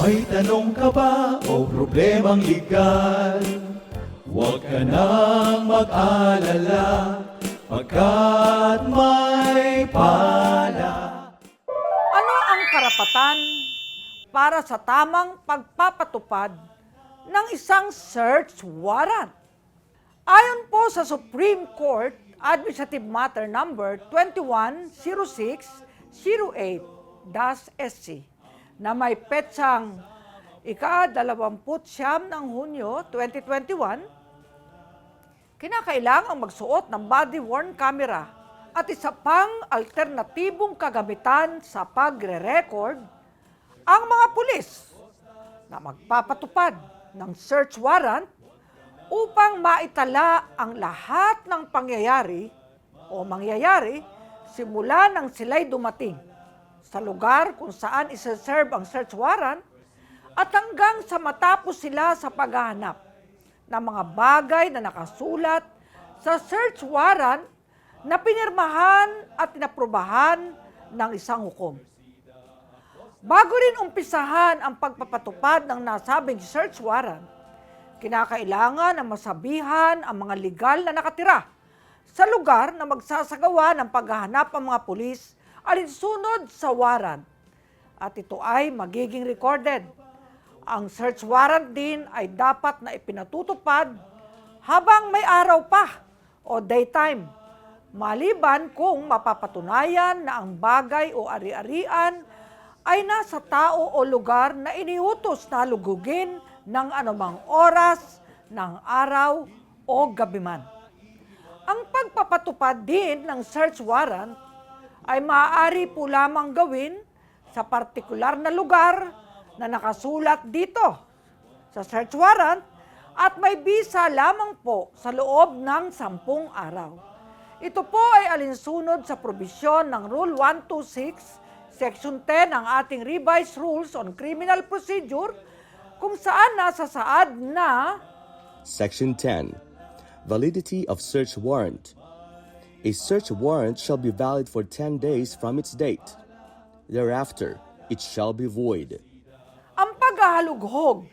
May tanong ka ba o problemang legal? Huwag ka nang mag-alala, pagkat may pala. Ano ang karapatan para sa tamang pagpapatupad ng isang search warrant? Ayon po sa Supreme Court Administrative Matter Number 210608-SC na may petsang ika-29 ng Hunyo 2021, kinakailangang magsuot ng body-worn camera at isa pang alternatibong kagamitan sa pagre-record ang mga pulis na magpapatupad ng search warrant upang maitala ang lahat ng pangyayari o mangyayari simula nang sila'y dumating sa lugar kung saan isa-serve ang search warrant at hanggang sa matapos sila sa paghahanap ng mga bagay na nakasulat sa search warrant na pinirmahan at inaprubahan ng isang hukom. Bago rin umpisahan ang pagpapatupad ng nasabing search warrant, kinakailangan na masabihan ang mga legal na nakatira sa lugar na magsasagawa ng paghahanap ang mga pulis alinsunod sa warrant. At ito ay magiging recorded. Ang search warrant din ay dapat na ipinatutupad habang may araw pa o daytime, maliban kung mapapatunayan na ang bagay o ari-arian ay nasa tao o lugar na iniutos na lugugin ng anumang oras ng araw o gabi man. Ang pagpapatupad din ng search warrant ay maaari po lamang gawin sa partikular na lugar na nakasulat dito sa search warrant at may bisa lamang po sa loob ng 10 araw. Ito po ay alinsunod sa probisyon ng Rule 126, Section 10 ng ating Revised Rules on Criminal Procedure kung saan nasasaad na Section 10. Validity of search warrant. A search warrant shall be valid for 10 days from its date. Thereafter, it shall be void. ang paghahalughog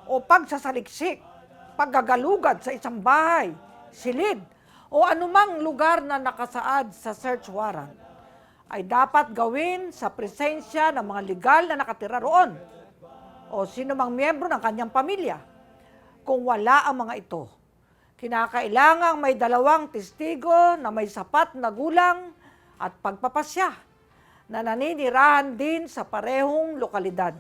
o pagsasaliksik, paggagalugad sa isang bahay, silid o anumang lugar na nakasaad sa search warrant ay dapat gawin sa presensya ng mga legal na nakatira roon o sino mang miyembro ng kanyang pamilya. Kung wala ang mga ito, kinakailangang may 2 testigo na may sapat na gulang at pagpapasya na naninirahan din sa parehong lokalidad.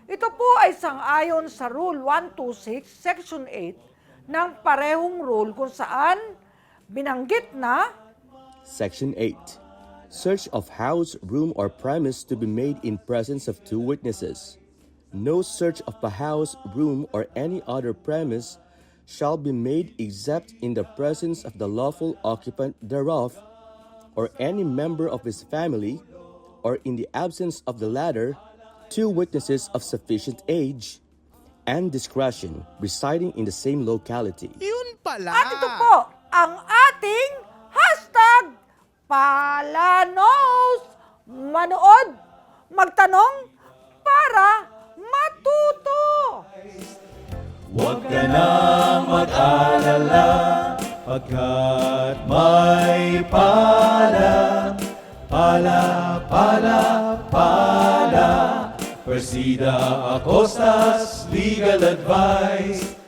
Ito po ay sang-ayon sa Rule 126, Section 8 ng parehong rule kung saan binanggit na Section 8. Search of house, room, or premise to be made in presence of 2 witnesses. No search of a house, room, or any other premise shall be made except in the presence of the lawful occupant thereof, or any member of his family, or in the absence of the latter, 2 witnesses of sufficient age and discretion residing in the same locality. Yun pala. at ito po ang ating hashtag Palanos. Manood, magtanong para matuto. Huwag ka nang mag-alala, pagkat may pala. Persida Acostas, Legal Advice.